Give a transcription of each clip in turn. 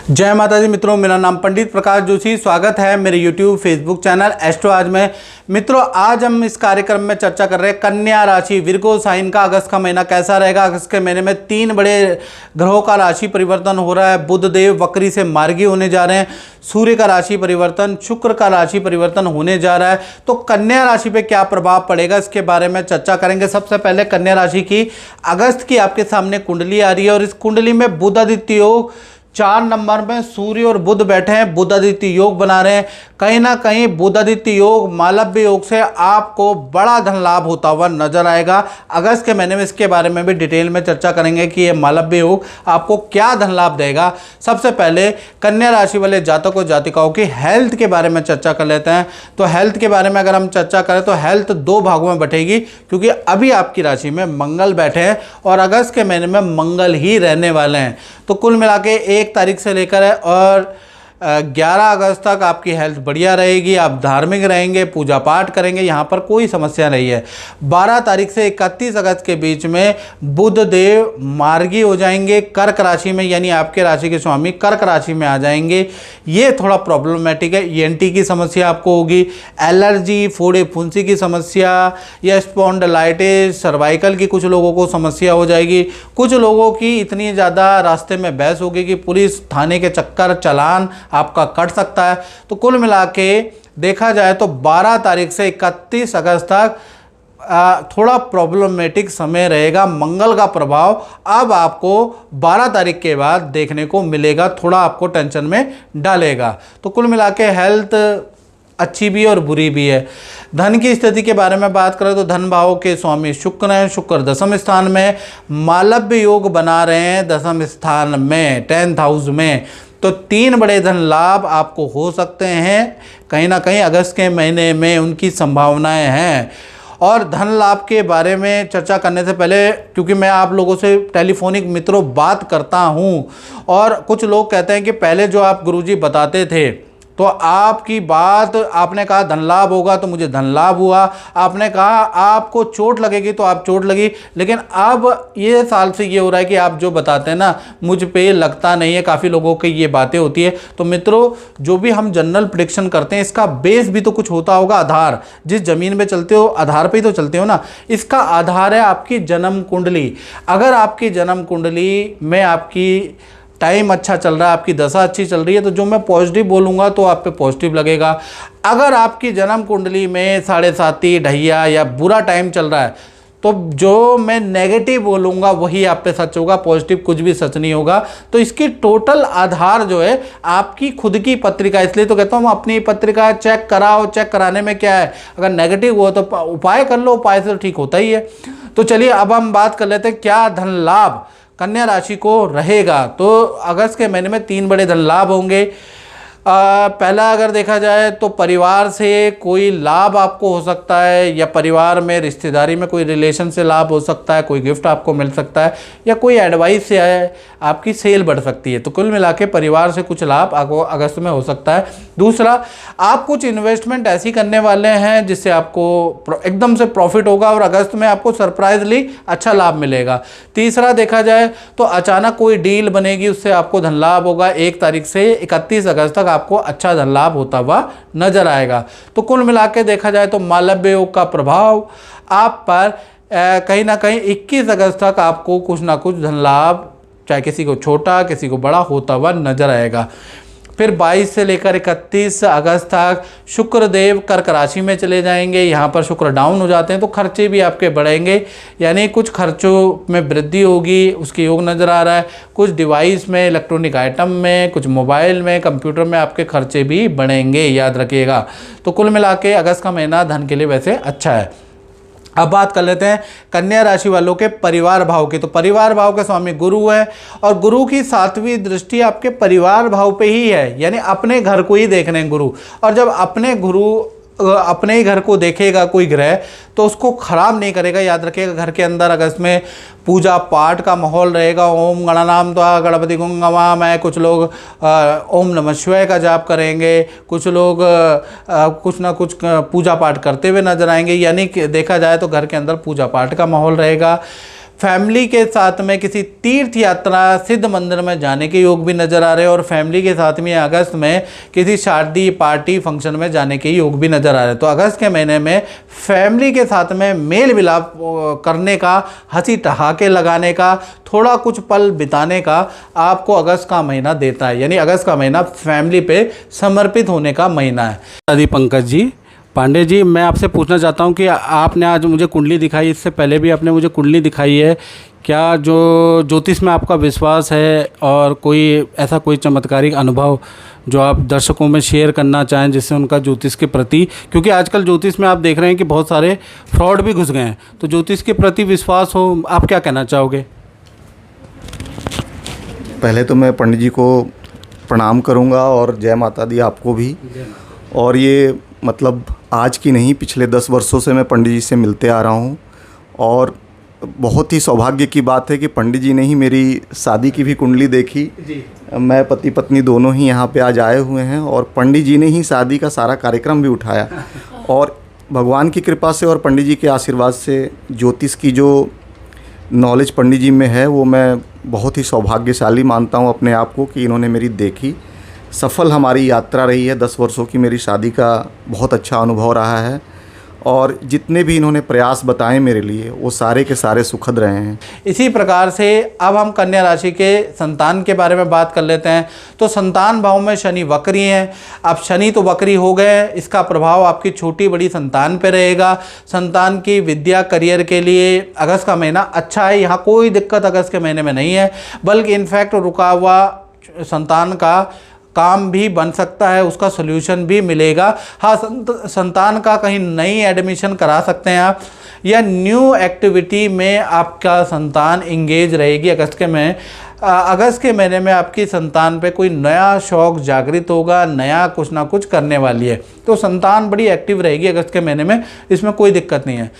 जय माता दी मित्रों, मेरा नाम पंडित प्रकाश जोशी। स्वागत है मेरे YouTube फेसबुक चैनल एस्ट्रो आज में। मित्रों, आज हम इस कार्यक्रम में चर्चा कर रहे हैं कन्या राशि विर्गो साइन का अगस्त का महीना कैसा रहेगा। अगस्त के महीने में 3 बड़े ग्रहों का राशि परिवर्तन हो रहा है। बुध देव वक्री से मार्गी होने जा रहे हैं, सूर्य का राशि परिवर्तन, शुक्र का राशि परिवर्तन होने जा रहा है। तो कन्या राशि पे क्या प्रभाव पड़ेगा, इसके बारे में चर्चा करेंगे। सबसे पहले कन्या राशि की अगस्त की आपके सामने कुंडली आ रही है और इस कुंडली में बुध आदित्य योग 4 नंबर में सूर्य और बुध बैठे हैं, बुध आदित्य योग बना रहे हैं। कहीं ना कहीं बुध आदित्य योग मालव्य योग से आपको बड़ा धन लाभ होता हुआ नजर आएगा अगस्त के महीने में। इसके बारे में भी डिटेल में चर्चा करेंगे कि ये मालव्य योग आपको क्या धन लाभ देगा। सबसे पहले कन्या राशि वाले जातक और जातिकाओं की हेल्थ के बारे में चर्चा कर लेते हैं। तो हेल्थ के बारे में अगर हम चर्चा करें तो हेल्थ 2 भागों में बटेगी, क्योंकि अभी आपकी राशि में मंगल बैठे हैं और अगस्त के महीने में मंगल ही रहने वाले हैं। तो कुल मिला के 1 तारीख से लेकर और 11 अगस्त तक आपकी हेल्थ बढ़िया रहेगी। आप धार्मिक रहेंगे, पूजा पाठ करेंगे, यहाँ पर कोई समस्या नहीं है। 12 तारीख से 31 अगस्त के बीच में बुध देव मार्गी हो जाएंगे कर्क राशि में, यानी आपके राशि के स्वामी कर्क राशि में आ जाएंगे। ये थोड़ा प्रॉब्लमेटिक है। ENT की समस्या आपको होगी, एलर्जी, फोड़े फुंसी की समस्या या स्पॉन्डिलाइटिस, सर्वाइकल की कुछ लोगों को समस्या हो जाएगी। कुछ लोगों की इतनी ज़्यादा रास्ते में बहस होगी कि पुलिस थाने के चक्कर चालान आपका कट सकता है। तो कुल मिला के देखा जाए तो 12 तारीख से 31 अगस्त तक थोड़ा प्रॉब्लमेटिक समय रहेगा। मंगल का प्रभाव अब आपको 12 तारीख के बाद देखने को मिलेगा, थोड़ा आपको टेंशन में डालेगा। तो कुल मिला के हेल्थ अच्छी भी और बुरी भी है। धन की स्थिति के बारे में बात करें तो धन भाव के स्वामी शुक्र हैं। शुक्र 10वें स्थान में मालव्य योग बना रहे हैं, 10वें स्थान में 10th हाउस में। तो 3 बड़े धन लाभ आपको हो सकते हैं कहीं ना कहीं अगस्त के महीने में, उनकी संभावनाएं हैं। और धन लाभ के बारे में चर्चा करने से पहले, क्योंकि मैं आप लोगों से टेलीफोनिक मित्रों बात करता हूं और कुछ लोग कहते हैं कि पहले जो आप गुरुजी बताते थे तो आपकी बात, आपने कहा धन लाभ होगा तो मुझे धन लाभ हुआ, आपने कहा आपको चोट लगेगी तो आप चोट लगी। लेकिन अब ये साल से ये हो रहा है कि आप जो बताते हैं ना मुझ पे लगता नहीं है। काफ़ी लोगों की ये बातें होती है। तो मित्रों, जो भी हम जनरल प्रेडिक्शन करते हैं इसका बेस भी तो कुछ होता होगा। आधार, जिस जमीन पे चलते हो आधार पे ही तो चलते हो ना। इसका आधार है आपकी जन्म कुंडली। अगर आपकी जन्म कुंडली में आपकी टाइम अच्छा चल रहा है, आपकी दशा अच्छी चल रही है, तो जो मैं पॉजिटिव बोलूँगा तो आप पे पॉजिटिव लगेगा। अगर आपकी जन्म कुंडली में 7.5 ढैया या बुरा टाइम चल रहा है तो जो मैं नेगेटिव बोलूँगा वही आप पे सच होगा, पॉजिटिव कुछ भी सच नहीं होगा। तो इसकी टोटल आधार जो है आपकी खुद की पत्रिका। इसलिए तो कहता हूँ अपनी पत्रिका चेक कराओ। चेक कराने में क्या है, अगर नेगेटिव हो तो उपाय कर लो, उपाय से तो ठीक होता ही है। तो चलिए अब हम बात कर लेते हैं क्या धन लाभ कन्या राशि को रहेगा। तो अगस्त के महीने में 3 बड़े धन लाभ होंगे। पहला अगर देखा जाए तो परिवार से कोई लाभ आपको हो सकता है, या परिवार में रिश्तेदारी में कोई रिलेशन से लाभ हो सकता है, कोई गिफ्ट आपको मिल सकता है, या कोई एडवाइस से आपकी सेल बढ़ सकती है। तो कुल मिला के परिवार से कुछ लाभ आपको अगस्त में हो सकता है। दूसरा, आप कुछ इन्वेस्टमेंट ऐसी करने वाले हैं जिससे आपको एकदम से प्रॉफिट होगा और अगस्त में आपको सरप्राइजली अच्छा लाभ मिलेगा। तीसरा देखा जाए तो अचानक कोई डील बनेगी, उससे आपको धन लाभ होगा। 1 तारीख से 31 अगस्त तक आपको अच्छा धन लाभ होता हुआ नजर आएगा। तो कुल मिला के देखा जाए तो मालव्य योग का प्रभाव आप पर कहीं ना कहीं 21 अगस्त तक आपको कुछ ना कुछ धन लाभ, चाहे किसी को छोटा किसी को बड़ा, होता हुआ नजर आएगा। फिर 22 से लेकर 31 अगस्त तक शुक्र देव कर्क राशि में चले जाएंगे। यहाँ पर शुक्र डाउन हो जाते हैं तो खर्चे भी आपके बढ़ेंगे, यानी कुछ खर्चों में वृद्धि होगी, उसके योग नज़र आ रहा है। कुछ डिवाइस में, इलेक्ट्रॉनिक आइटम में, कुछ मोबाइल में, कंप्यूटर में आपके खर्चे भी बढ़ेंगे, याद रखिएगा। तो कुल मिला के अगस्त का महीना धन के लिए वैसे अच्छा है। अब बात कर लेते हैं कन्या राशि वालों के परिवार भाव की। तो परिवार भाव के स्वामी गुरु है और गुरु की 7वीं दृष्टि आपके परिवार भाव पे ही है, यानी अपने घर को ही देख रहे हैं गुरु। और जब अपने ही घर को देखेगा कोई ग्रह तो उसको खराब नहीं करेगा, याद रखिएगा। घर के अंदर अगस्त में पूजा पाठ का माहौल रहेगा। ओम गणानाम त्वा गणपति गुंगवामय, कुछ लोग ओम नमः शिवाय का जाप करेंगे, कुछ लोग कुछ ना कुछ पूजा पाठ करते हुए नजर आएंगे। यानी कि देखा जाए तो घर के अंदर पूजा पाठ का माहौल रहेगा। फैमिली के साथ में किसी तीर्थ यात्रा सिद्ध मंदिर में जाने के योग भी नज़र आ रहे हैं और फैमिली के साथ में अगस्त में किसी शादी पार्टी फंक्शन में जाने के योग भी नज़र आ रहे हैं। तो अगस्त के महीने में फैमिली के साथ में मेल मिलाप करने का, हंसी ठहाके लगाने का, थोड़ा कुछ पल बिताने का आपको अगस्त का महीना देता है। यानी अगस्त का महीना फैमिली पे समर्पित होने का महीना है। अभी पंकज जी पांडे जी, मैं आपसे पूछना चाहता हूं कि आपने आज मुझे कुंडली दिखाई, इससे पहले भी आपने मुझे कुंडली दिखाई है, क्या जो ज्योतिष में आपका विश्वास है और कोई ऐसा कोई चमत्कारिक अनुभव जो आप दर्शकों में शेयर करना चाहें जिससे उनका ज्योतिष के प्रति, क्योंकि आजकल ज्योतिष में आप देख रहे हैं कि बहुत सारे फ्रॉड भी घुस गए हैं, तो ज्योतिष के प्रति विश्वास हो, आप क्या कहना चाहोगे? पहले तो मैं पंडित जी को प्रणाम करूंगा और जय माता दी आपको भी। और ये मतलब आज की नहीं, पिछले 10 वर्षों से मैं पंडित जी से मिलते आ रहा हूँ और बहुत ही सौभाग्य की बात है कि पंडित जी ने ही मेरी शादी की भी कुंडली देखी जी। मैं पति पत्नी दोनों ही यहाँ पे आज आए हुए हैं और पंडित जी ने ही शादी का सारा कार्यक्रम भी उठाया और भगवान की कृपा से और पंडित जी के आशीर्वाद से ज्योतिष की जो नॉलेज पंडित जी में है वो मैं बहुत ही सौभाग्यशाली मानता हूँ अपने आप को कि इन्होंने मेरी देखी। सफल हमारी यात्रा रही है, 10 वर्षों की मेरी शादी का बहुत अच्छा अनुभव रहा है और जितने भी इन्होंने प्रयास बताए मेरे लिए वो सारे के सारे सुखद रहे हैं। इसी प्रकार से अब हम कन्या राशि के संतान के बारे में बात कर लेते हैं। तो संतान भाव में शनि वक्री हैं। अब शनि तो वक्री हो गए, इसका प्रभाव आपकी छोटी बड़ी संतान पे रहेगा। संतान की विद्या करियर के लिए अगस्त का महीना अच्छा है, यहाँ कोई दिक्कत अगस्त के महीने में नहीं है, बल्कि इनफैक्ट रुका हुआ संतान का काम भी बन सकता है, उसका सोल्यूशन भी मिलेगा। हाँ, संतान का कहीं नई एडमिशन करा सकते हैं आप, या न्यू एक्टिविटी में आपका संतान इंगेज रहेगी अगस्त के में। अगस्त के महीने में आपकी संतान पे कोई नया शौक जागृत होगा, नया कुछ ना कुछ करने वाली है, तो संतान बड़ी एक्टिव रहेगी अगस्त के महीने में, इसमें कोई दिक्कत नहीं है।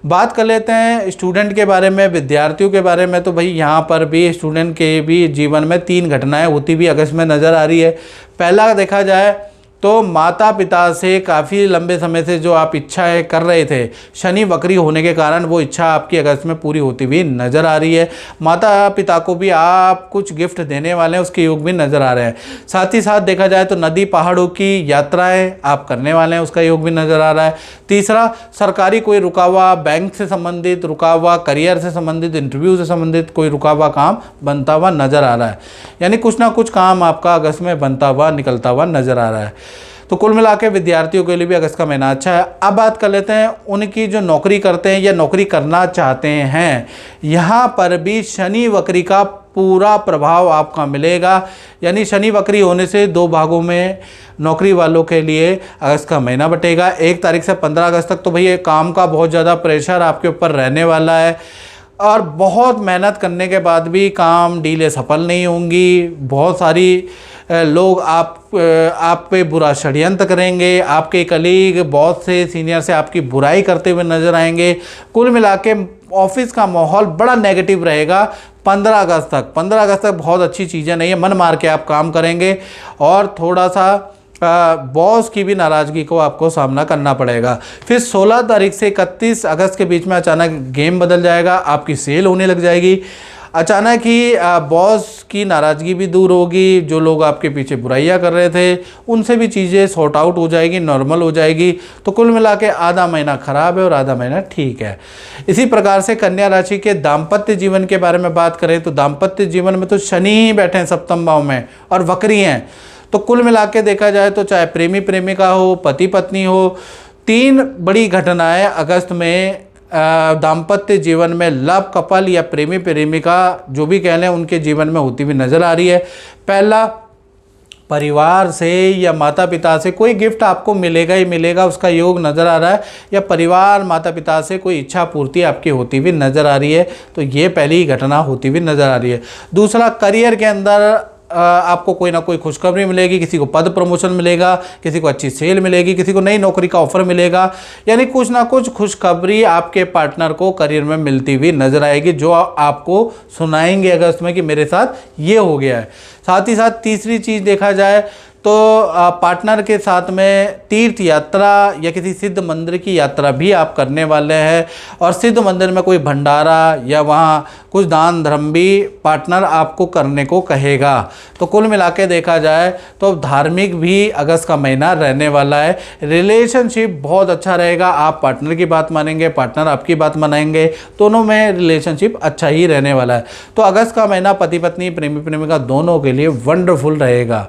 बात कर लेते हैं स्टूडेंट के बारे में, विद्यार्थियों के बारे में। तो भाई यहाँ पर भी स्टूडेंट के भी जीवन में 3 घटनाएं होती भी अगस्त में नज़र आ रही है। पहला देखा जाए तो माता पिता से काफ़ी लंबे समय से जो आप इच्छाएं कर रहे थे, शनि वक्री होने के कारण वो इच्छा आपकी अगस्त में पूरी होती हुई नज़र आ रही है। माता पिता को भी आप कुछ गिफ्ट देने वाले हैं, उसके योग भी नज़र आ रहे हैं। साथ ही साथ देखा जाए तो नदी पहाड़ों की यात्राएं आप करने वाले हैं, उसका योग भी नज़र आ रहा है। तीसरा, सरकारी कोई रुका हुआ, बैंक से संबंधित रुका हुआ, करियर से संबंधित, इंटरव्यू से संबंधित कोई रुका हुआ काम बनता हुआ नज़र आ रहा है। यानी कुछ ना कुछ काम आपका अगस्त में बनता हुआ निकलता हुआ नज़र आ रहा है। तो कुल मिला के विद्यार्थियों के लिए भी अगस्त का महीना अच्छा है। अब बात कर लेते हैं उनकी जो नौकरी करते हैं या नौकरी करना चाहते हैं, यहाँ पर भी शनि वक्री का पूरा प्रभाव आपका मिलेगा। यानी शनि वक्री होने से 2 भागों में नौकरी वालों के लिए अगस्त का महीना बटेगा। 1 तारीख से 15 अगस्त तक तो भैया काम का बहुत ज़्यादा प्रेशर आपके ऊपर रहने वाला है और बहुत मेहनत करने के बाद भी काम डीलें सफल नहीं होंगी। बहुत सारी लोग आप पे बुरा षड्यंत्र करेंगे, आपके कलीग, बॉस से, सीनियर से आपकी बुराई करते हुए नजर आएंगे। कुल मिला के ऑफिस का माहौल बड़ा नेगेटिव रहेगा 15 अगस्त तक। 15 अगस्त तक बहुत अच्छी चीज़ें नहीं है, मन मार के आप काम करेंगे और थोड़ा सा बॉस की भी नाराज़गी को आपको सामना करना पड़ेगा। फिर 16 तारीख से 31 अगस्त के बीच में अचानक गेम बदल जाएगा, आपकी सेल होने लग जाएगी। अचानक ही बॉस की नाराज़गी भी दूर होगी, जो लोग आपके पीछे बुराइयां कर रहे थे उनसे भी चीज़ें सॉर्ट आउट हो जाएगी, नॉर्मल हो जाएगी। तो कुल मिला के आधा महीना ख़राब है और आधा महीना ठीक है। इसी प्रकार से कन्या राशि के दाम्पत्य जीवन के बारे में बात करें तो दाम्पत्य जीवन में तो शनि ही बैठे हैं सप्तम भाव में और वक्री हैं। तो कुल मिला के देखा जाए तो चाहे प्रेमी प्रेमिका हो, पति पत्नी हो, 3 बड़ी घटनाएं अगस्त में दाम्पत्य जीवन में लव कपल या प्रेमी प्रेमिका जो भी कह लें उनके जीवन में होती हुई नज़र आ रही है। पहला, परिवार से या माता पिता से कोई गिफ्ट आपको मिलेगा ही मिलेगा, उसका योग नज़र आ रहा है, या परिवार माता पिता से कोई इच्छा पूर्ति आपकी होती हुई नज़र आ रही है। तो ये पहली घटना होती हुई नज़र आ रही है। दूसरा, करियर के अंदर आपको कोई ना कोई खुशखबरी मिलेगी, किसी को पद प्रमोशन मिलेगा, किसी को अच्छी सेल मिलेगी, किसी को नई नौकरी का ऑफर मिलेगा। यानी कुछ ना कुछ खुशखबरी आपके पार्टनर को करियर में मिलती हुई नजर आएगी, जो आपको सुनाएंगे अगस्त में कि मेरे साथ ये हो गया है। साथ ही साथ तीसरी चीज़ देखा जाए तो पार्टनर के साथ में तीर्थ यात्रा या किसी सिद्ध मंदिर की यात्रा भी आप करने वाले हैं, और सिद्ध मंदिर में कोई भंडारा या वहाँ कुछ दान धर्म भी पार्टनर आपको करने को कहेगा। तो कुल मिला के देखा जाए तो धार्मिक भी अगस्त का महीना रहने वाला है। रिलेशनशिप बहुत अच्छा रहेगा, आप पार्टनर की बात मानेंगे, पार्टनर आपकी बात मानेंगे, दोनों में रिलेशनशिप अच्छा ही रहने वाला है। तो अगस्त का महीना पति पत्नी प्रेमी प्रेमिका दोनों के लिए वंडरफुल रहेगा।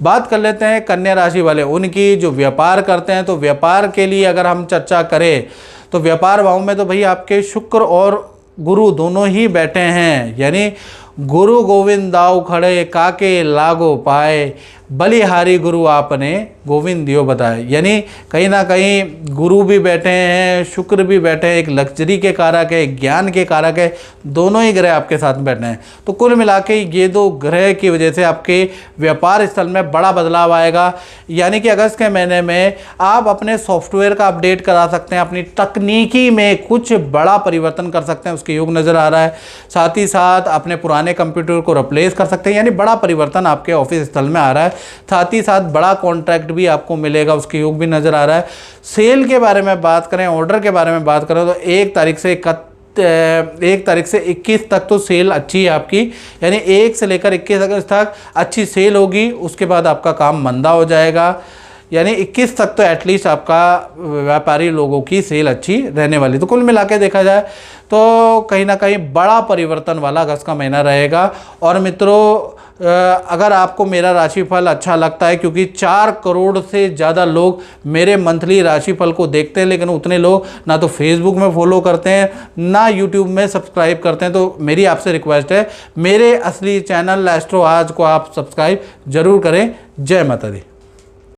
बात कर लेते हैं कन्या राशि वाले उनकी, जो व्यापार करते हैं। तो व्यापार के लिए अगर हम चर्चा करें तो व्यापार भाव में तो भाई आपके शुक्र और गुरु दोनों ही बैठे हैं, यानी गुरु गोविंद दाऊ खड़े काके लागो पाए, बलिहारी गुरु आपने गोविंद दियो बताए। यानी कहीं ना कहीं गुरु भी बैठे हैं, शुक्र भी बैठे हैं, एक लग्जरी के कारक है, एक ज्ञान के कारक है, दोनों ही ग्रह आपके साथ बैठे हैं। तो कुल मिला के ये दो ग्रह की वजह से आपके व्यापार स्थल में बड़ा बदलाव आएगा। यानी कि अगस्त के महीने में आप अपने सॉफ्टवेयर का अपडेट करा सकते हैं, अपनी तकनीकी में कुछ बड़ा परिवर्तन कर सकते हैं, उसके योग नज़र आ रहा है। साथ ही साथ अपने पुराने कंप्यूटर को रिप्लेस कर सकते हैं, यानी बड़ा परिवर्तन आपके ऑफिस स्थल में आ रहा है। साथ ही साथ बड़ा कॉन्ट्रैक्ट भी आपको मिलेगा, उसके योग भी नज़र आ रहा है। सेल के बारे में बात करें, ऑर्डर के बारे में बात करें तो 1 तारीख से 21 तक तो सेल अच्छी है आपकी, यानी 1 से लेकर 21 अगस्त तक अच्छी सेल होगी। उसके बाद आपका काम मंदा हो जाएगा, यानी 21 तक तो एटलीस्ट आपका व्यापारी लोगों की सेल अच्छी रहने वाली। तो कुल मिला के देखा जाए तो कहीं ना कहीं बड़ा परिवर्तन वाला अगस्त का महीना रहेगा। और मित्रों, अगर आपको मेरा राशिफल अच्छा लगता है, क्योंकि 4 करोड़ से ज़्यादा लोग मेरे मंथली राशिफल को देखते हैं, लेकिन उतने लोग ना तो फेसबुक में फॉलो करते हैं ना यूट्यूब में सब्सक्राइब करते हैं। तो मेरी आपसे रिक्वेस्ट है, मेरे असली चैनल एस्ट्रो आज को आप सब्सक्राइब जरूर करें। जय माता दी।